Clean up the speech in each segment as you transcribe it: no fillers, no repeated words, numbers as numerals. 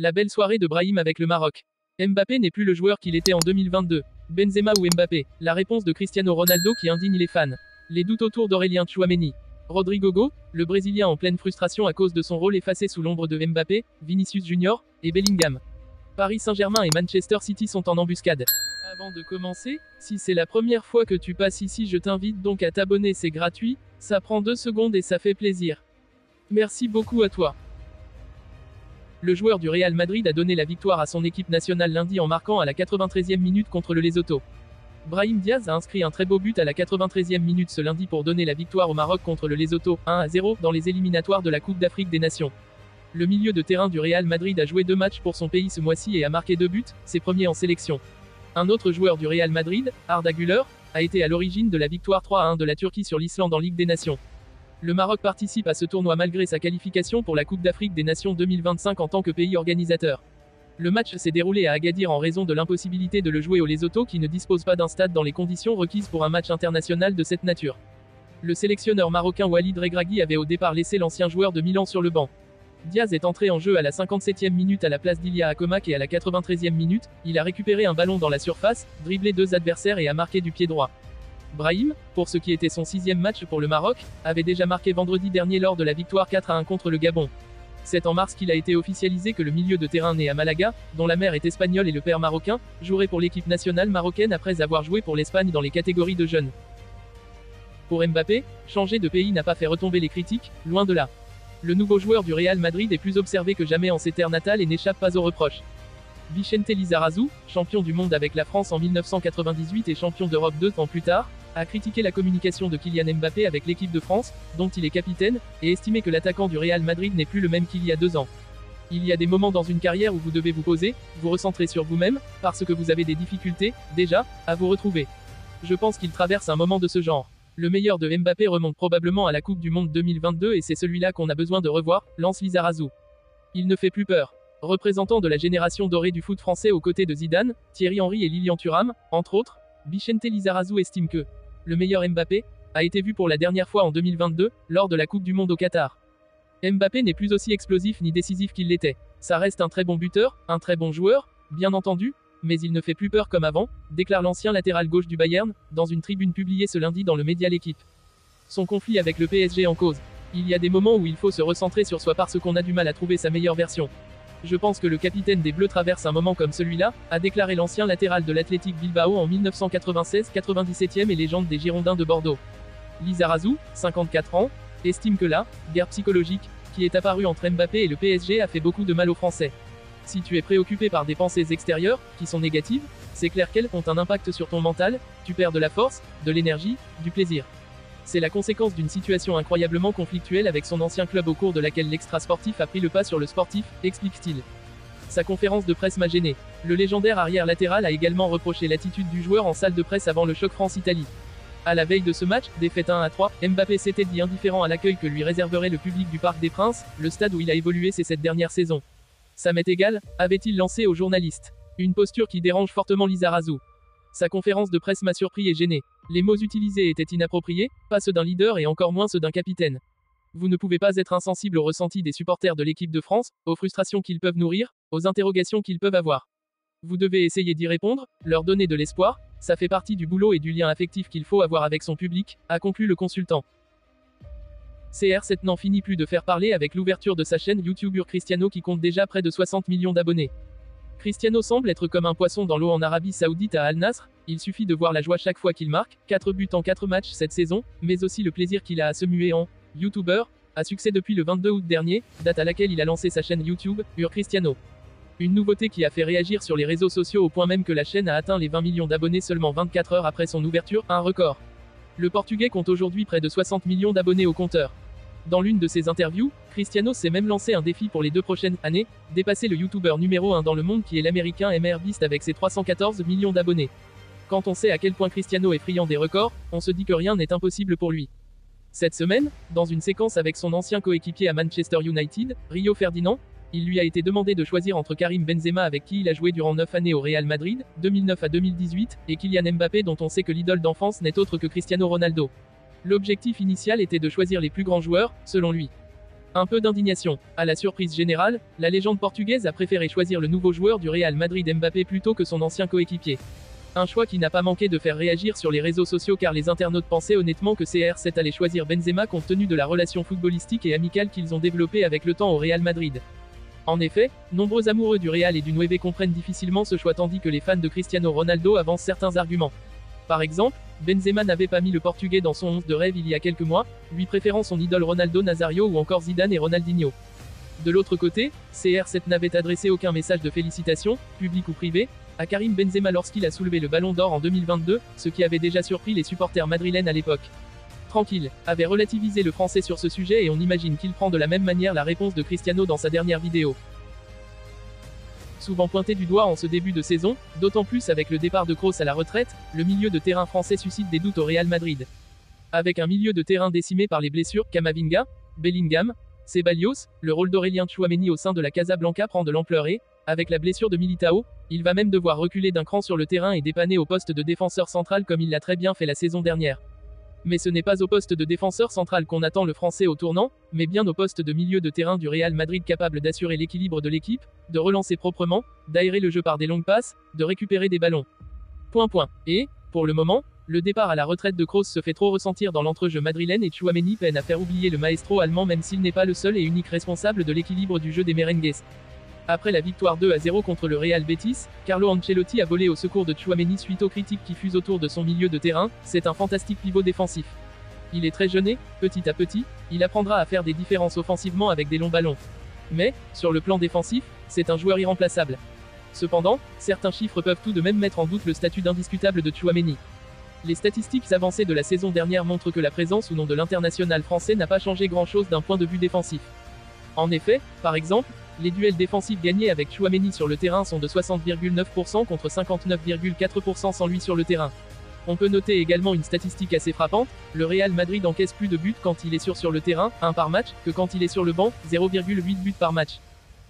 La belle soirée de Brahim avec le Maroc. Mbappé n'est plus le joueur qu'il était en 2022. Benzema ou Mbappé? La réponse de Cristiano Ronaldo qui indigne les fans. Les doutes autour d'Aurélien Tchouaméni. Rodrigo Go, le Brésilien en pleine frustration à cause de son rôle effacé sous l'ombre de Mbappé, Vinicius Junior, et Bellingham. Paris Saint-Germain et Manchester City sont en embuscade. Avant de commencer, si c'est la première fois que tu passes ici, je t'invite donc à t'abonner, c'est gratuit, ça prend 2 secondes et ça fait plaisir. Merci beaucoup à toi. Le joueur du Real Madrid a donné la victoire à son équipe nationale lundi en marquant à la 93e minute contre le Lesotho. Brahim Diaz a inscrit un très beau but à la 93e minute ce lundi pour donner la victoire au Maroc contre le Lesotho, 1-0, dans les éliminatoires de la Coupe d'Afrique des Nations. Le milieu de terrain du Real Madrid a joué 2 matchs pour son pays ce mois-ci et a marqué 2 buts, ses premiers en sélection. Un autre joueur du Real Madrid, Arda Güler, a été à l'origine de la victoire 3-1 de la Turquie sur l'Islande en Ligue des Nations. Le Maroc participe à ce tournoi malgré sa qualification pour la Coupe d'Afrique des Nations 2025 en tant que pays organisateur. Le match s'est déroulé à Agadir en raison de l'impossibilité de le jouer au Lesotho qui ne dispose pas d'un stade dans les conditions requises pour un match international de cette nature. Le sélectionneur marocain Walid Regragui avait au départ laissé l'ancien joueur de Milan sur le banc. Diaz est entré en jeu à la 57e minute à la place d'Ilya Akomak et à la 93e minute, il a récupéré un ballon dans la surface, dribblé 2 adversaires et a marqué du pied droit. Brahim, pour ce qui était son 6e match pour le Maroc, avait déjà marqué vendredi dernier lors de la victoire 4-1 contre le Gabon. C'est en mars qu'il a été officialisé que le milieu de terrain né à Malaga, dont la mère est espagnole et le père marocain, jouerait pour l'équipe nationale marocaine après avoir joué pour l'Espagne dans les catégories de jeunes. Pour Mbappé, changer de pays n'a pas fait retomber les critiques, loin de là. Le nouveau joueur du Real Madrid est plus observé que jamais en ses terres natales et n'échappe pas aux reproches. Vicente Lizarazu, champion du monde avec la France en 1998 et champion d'Europe 2 ans plus tard, a critiqué la communication de Kylian Mbappé avec l'équipe de France, dont il est capitaine, et estimé que l'attaquant du Real Madrid n'est plus le même qu'il y a 2 ans. Il y a des moments dans une carrière où vous devez vous poser, vous recentrer sur vous-même, parce que vous avez des difficultés, déjà, à vous retrouver. Je pense qu'il traverse un moment de ce genre. Le meilleur de Mbappé remonte probablement à la Coupe du Monde 2022 et c'est celui-là qu'on a besoin de revoir, lance Lizarazu. Il ne fait plus peur. Représentant de la génération dorée du foot français aux côtés de Zidane, Thierry Henry et Lilian Thuram, entre autres, Vicente Lizarazu estime que le meilleur Mbappé a été vu pour la dernière fois en 2022, lors de la Coupe du Monde au Qatar. Mbappé n'est plus aussi explosif ni décisif qu'il l'était. Ça reste un très bon buteur, un très bon joueur, bien entendu, mais il ne fait plus peur comme avant, déclare l'ancien latéral gauche du Bayern, dans une tribune publiée ce lundi dans le média L'Équipe. Son conflit avec le PSG en cause. Il y a des moments où il faut se recentrer sur soi parce qu'on a du mal à trouver sa meilleure version. Je pense que le capitaine des Bleus traverse un moment comme celui-là, a déclaré l'ancien latéral de l'Athletic Bilbao en 1996, 97e et légende des Girondins de Bordeaux. Lizarazu, 54 ans, estime que la guerre psychologique qui est apparue entre Mbappé et le PSG a fait beaucoup de mal aux Français. Si tu es préoccupé par des pensées extérieures, qui sont négatives, c'est clair qu'elles ont un impact sur ton mental, tu perds de la force, de l'énergie, du plaisir. C'est la conséquence d'une situation incroyablement conflictuelle avec son ancien club au cours de laquelle l'extra-sportif a pris le pas sur le sportif, explique-t-il. Sa conférence de presse m'a gêné. Le légendaire arrière latéral a également reproché l'attitude du joueur en salle de presse avant le choc France-Italie. À la veille de ce match, défaite 1-3, Mbappé s'était dit indifférent à l'accueil que lui réserverait le public du Parc des Princes, le stade où il a évolué ces 7 dernières saisons. Ça m'est égal, avait-il lancé aux journalistes. Une posture qui dérange fortement Lizarazu. Sa conférence de presse m'a surpris et gêné. Les mots utilisés étaient inappropriés, pas ceux d'un leader et encore moins ceux d'un capitaine. Vous ne pouvez pas être insensible aux ressentis des supporters de l'équipe de France, aux frustrations qu'ils peuvent nourrir, aux interrogations qu'ils peuvent avoir. Vous devez essayer d'y répondre, leur donner de l'espoir, ça fait partie du boulot et du lien affectif qu'il faut avoir avec son public, a conclu le consultant. CR7 n'en finit plus de faire parler avec l'ouverture de sa chaîne YouTube Cristiano qui compte déjà près de 60 millions d'abonnés. Cristiano semble être comme un poisson dans l'eau en Arabie Saoudite à Al Nasr, il suffit de voir la joie chaque fois qu'il marque, 4 buts en 4 matchs cette saison, mais aussi le plaisir qu'il a à se muer en YouTuber, à succès depuis le 22 août dernier, date à laquelle il a lancé sa chaîne YouTube, Cristiano. Une nouveauté qui a fait réagir sur les réseaux sociaux au point même que la chaîne a atteint les 20 millions d'abonnés seulement 24 heures après son ouverture, un record. Le Portugais compte aujourd'hui près de 60 millions d'abonnés au compteur. Dans l'une de ses interviews, Cristiano s'est même lancé un défi pour les 2 prochaines années, dépasser le YouTuber numéro 1 dans le monde qui est l'américain MrBeast avec ses 314 millions d'abonnés. Quand on sait à quel point Cristiano est friand des records, on se dit que rien n'est impossible pour lui. Cette semaine, dans une séquence avec son ancien coéquipier à Manchester United, Rio Ferdinand, il lui a été demandé de choisir entre Karim Benzema avec qui il a joué durant 9 années au Real Madrid, 2009 à 2018, et Kylian Mbappé dont on sait que l'idole d'enfance n'est autre que Cristiano Ronaldo. L'objectif initial était de choisir les plus grands joueurs, selon lui. Un peu d'indignation. À la surprise générale, la légende portugaise a préféré choisir le nouveau joueur du Real Madrid Mbappé plutôt que son ancien coéquipier. Un choix qui n'a pas manqué de faire réagir sur les réseaux sociaux car les internautes pensaient honnêtement que CR7 allait choisir Benzema compte tenu de la relation footballistique et amicale qu'ils ont développée avec le temps au Real Madrid. En effet, nombreux amoureux du Real et du 9 comprennent difficilement ce choix tandis que les fans de Cristiano Ronaldo avancent certains arguments. Par exemple, Benzema n'avait pas mis le Portugais dans son 11 de rêve il y a quelques mois, lui préférant son idole Ronaldo Nazario ou encore Zidane et Ronaldinho. De l'autre côté, CR7 n'avait adressé aucun message de félicitations, public ou privé, à Karim Benzema lorsqu'il a soulevé le Ballon d'Or en 2022, ce qui avait déjà surpris les supporters madrilènes à l'époque. Tranquille, avait relativisé le français sur ce sujet et on imagine qu'il prend de la même manière la réponse de Cristiano dans sa dernière vidéo. Souvent pointé du doigt en ce début de saison, d'autant plus avec le départ de Kroos à la retraite, le milieu de terrain français suscite des doutes au Real Madrid. Avec un milieu de terrain décimé par les blessures, Camavinga, Bellingham, Ceballos, le rôle d'Aurélien Tchouaméni au sein de la Casablanca prend de l'ampleur et, avec la blessure de Militao, il va même devoir reculer d'un cran sur le terrain et dépanner au poste de défenseur central comme il l'a très bien fait la saison dernière. Mais ce n'est pas au poste de défenseur central qu'on attend le français au tournant, mais bien au poste de milieu de terrain du Real Madrid capable d'assurer l'équilibre de l'équipe, de relancer proprement, d'aérer le jeu par des longues passes, de récupérer des ballons. Et, pour le moment, le départ à la retraite de Kroos se fait trop ressentir dans l'entrejeu madrilène et Tchouaméni peine à faire oublier le maestro allemand même s'il n'est pas le seul et unique responsable de l'équilibre du jeu des merengues. Après la victoire 2-0 contre le Real Betis, Carlo Ancelotti a volé au secours de Tchouaméni suite aux critiques qui fusent autour de son milieu de terrain, c'est un fantastique pivot défensif. Il est très jeune et, petit à petit, il apprendra à faire des différences offensivement avec des longs ballons. Mais, sur le plan défensif, c'est un joueur irremplaçable. Cependant, certains chiffres peuvent tout de même mettre en doute le statut d'indiscutable de Tchouaméni. Les statistiques avancées de la saison dernière montrent que la présence ou non de l'international français n'a pas changé grand-chose d'un point de vue défensif. En effet, par exemple, les duels défensifs gagnés avec Tchouaméni sur le terrain sont de 60,9% contre 59,4% sans lui sur le terrain. On peut noter également une statistique assez frappante, le Real Madrid encaisse plus de buts quand il est sur le terrain, 1 par match, que quand il est sur le banc, 0,8 buts par match.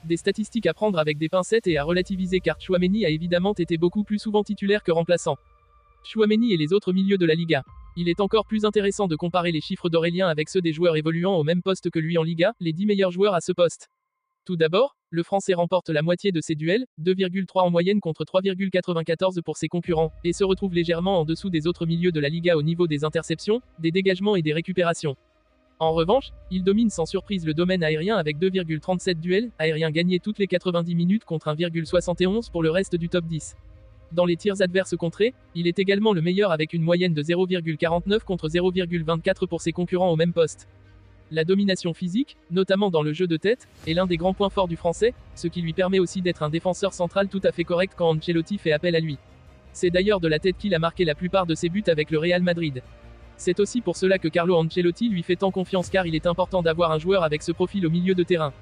Des statistiques à prendre avec des pincettes et à relativiser car Tchouaméni a évidemment été beaucoup plus souvent titulaire que remplaçant. Tchouaméni et les autres milieux de la Liga. Il est encore plus intéressant de comparer les chiffres d'Aurélien avec ceux des joueurs évoluant au même poste que lui en Liga, les 10 meilleurs joueurs à ce poste. Tout d'abord, le Français remporte la moitié de ses duels, 2,3 en moyenne contre 3,94 pour ses concurrents, et se retrouve légèrement en dessous des autres milieux de la Liga au niveau des interceptions, des dégagements et des récupérations. En revanche, il domine sans surprise le domaine aérien avec 2,37 duels aériens gagnés toutes les 90 minutes contre 1,71 pour le reste du top 10. Dans les tirs adverses contrés, il est également le meilleur avec une moyenne de 0,49 contre 0,24 pour ses concurrents au même poste. La domination physique, notamment dans le jeu de tête, est l'un des grands points forts du Français, ce qui lui permet aussi d'être un défenseur central tout à fait correct quand Ancelotti fait appel à lui. C'est d'ailleurs de la tête qu'il a marqué la plupart de ses buts avec le Real Madrid. C'est aussi pour cela que Carlo Ancelotti lui fait tant confiance car il est important d'avoir un joueur avec ce profil au milieu de terrain.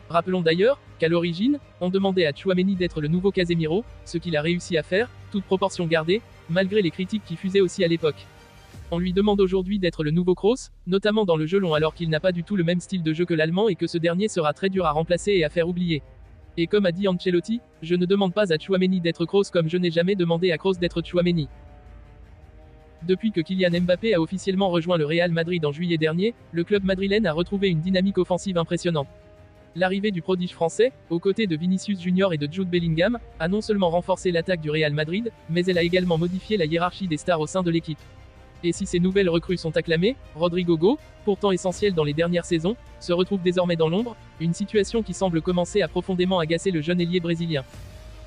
Rappelons d'ailleurs, qu'à l'origine, on demandait à Tchouaméni d'être le nouveau Casemiro, ce qu'il a réussi à faire, toute proportion gardée, malgré les critiques qui fusaient aussi à l'époque. On lui demande aujourd'hui d'être le nouveau Kroos, notamment dans le jeu long alors qu'il n'a pas du tout le même style de jeu que l'Allemand et que ce dernier sera très dur à remplacer et à faire oublier. Et comme a dit Ancelotti, je ne demande pas à Tchouaméni d'être Kroos comme je n'ai jamais demandé à Kroos d'être Tchouaméni. Depuis que Kylian Mbappé a officiellement rejoint le Real Madrid en juillet dernier, le club madrilène a retrouvé une dynamique offensive impressionnante. L'arrivée du prodige français, aux côtés de Vinicius Junior et de Jude Bellingham, a non seulement renforcé l'attaque du Real Madrid, mais elle a également modifié la hiérarchie des stars au sein de l'équipe. Et si ces nouvelles recrues sont acclamées, Rodrigo Go, pourtant essentiel dans les dernières saisons, se retrouve désormais dans l'ombre, une situation qui semble commencer à profondément agacer le jeune ailier brésilien.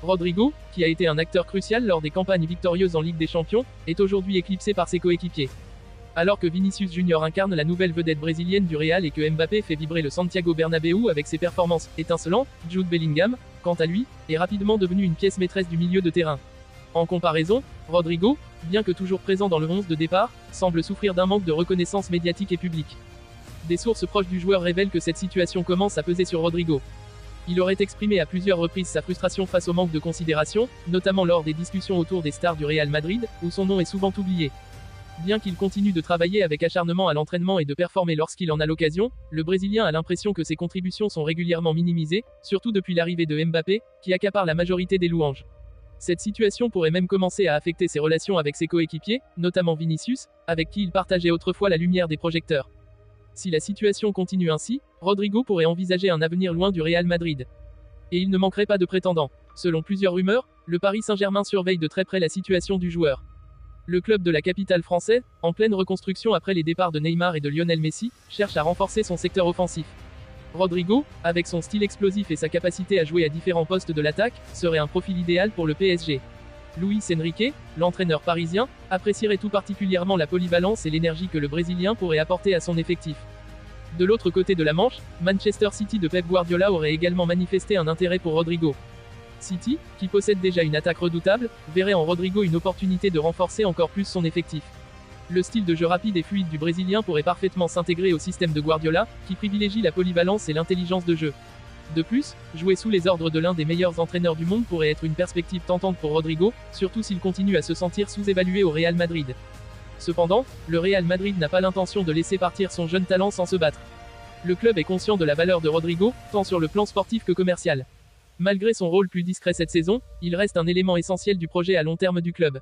Rodrigo, qui a été un acteur crucial lors des campagnes victorieuses en Ligue des Champions, est aujourd'hui éclipsé par ses coéquipiers. Alors que Vinicius Junior incarne la nouvelle vedette brésilienne du Real et que Mbappé fait vibrer le Santiago Bernabéu avec ses performances étincelantes, Jude Bellingham, quant à lui, est rapidement devenu une pièce maîtresse du milieu de terrain. En comparaison, Rodrigo, bien que toujours présent dans le 11 de départ, semble souffrir d'un manque de reconnaissance médiatique et publique. Des sources proches du joueur révèlent que cette situation commence à peser sur Rodrigo. Il aurait exprimé à plusieurs reprises sa frustration face au manque de considération, notamment lors des discussions autour des stars du Real Madrid, où son nom est souvent oublié. Bien qu'il continue de travailler avec acharnement à l'entraînement et de performer lorsqu'il en a l'occasion, le Brésilien a l'impression que ses contributions sont régulièrement minimisées, surtout depuis l'arrivée de Mbappé, qui accapare la majorité des louanges. Cette situation pourrait même commencer à affecter ses relations avec ses coéquipiers, notamment Vinicius, avec qui il partageait autrefois la lumière des projecteurs. Si la situation continue ainsi, Rodrigo pourrait envisager un avenir loin du Real Madrid. Et il ne manquerait pas de prétendants. Selon plusieurs rumeurs, le Paris Saint-Germain surveille de très près la situation du joueur. Le club de la capitale française, en pleine reconstruction après les départs de Neymar et de Lionel Messi, cherche à renforcer son secteur offensif. Rodrigo, avec son style explosif et sa capacité à jouer à différents postes de l'attaque, serait un profil idéal pour le PSG. Luis Enrique, l'entraîneur parisien, apprécierait tout particulièrement la polyvalence et l'énergie que le Brésilien pourrait apporter à son effectif. De l'autre côté de la Manche, Manchester City de Pep Guardiola aurait également manifesté un intérêt pour Rodrigo. City, qui possède déjà une attaque redoutable, verrait en Rodrigo une opportunité de renforcer encore plus son effectif. Le style de jeu rapide et fluide du Brésilien pourrait parfaitement s'intégrer au système de Guardiola, qui privilégie la polyvalence et l'intelligence de jeu. De plus, jouer sous les ordres de l'un des meilleurs entraîneurs du monde pourrait être une perspective tentante pour Rodrigo, surtout s'il continue à se sentir sous-évalué au Real Madrid. Cependant, le Real Madrid n'a pas l'intention de laisser partir son jeune talent sans se battre. Le club est conscient de la valeur de Rodrigo, tant sur le plan sportif que commercial. Malgré son rôle plus discret cette saison, il reste un élément essentiel du projet à long terme du club.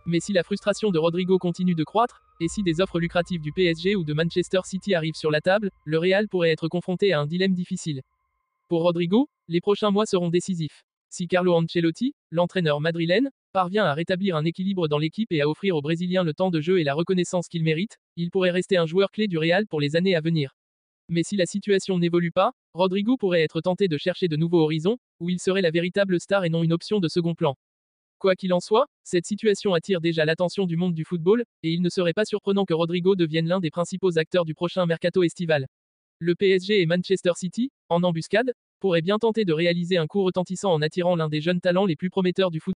Mais si la frustration de Rodrigo continue de croître, et si des offres lucratives du PSG ou de Manchester City arrivent sur la table, le Real pourrait être confronté à un dilemme difficile. Pour Rodrigo, les prochains mois seront décisifs. Si Carlo Ancelotti, l'entraîneur madrilène, parvient à rétablir un équilibre dans l'équipe et à offrir aux Brésiliens le temps de jeu et la reconnaissance qu'il mérite, il pourrait rester un joueur clé du Real pour les années à venir. Mais si la situation n'évolue pas, Rodrigo pourrait être tenté de chercher de nouveaux horizons, où il serait la véritable star et non une option de second plan. Quoi qu'il en soit, cette situation attire déjà l'attention du monde du football, et il ne serait pas surprenant que Rodrigo devienne l'un des principaux acteurs du prochain mercato estival. Le PSG et Manchester City, en embuscade, pourraient bien tenter de réaliser un coup retentissant en attirant l'un des jeunes talents les plus prometteurs du football.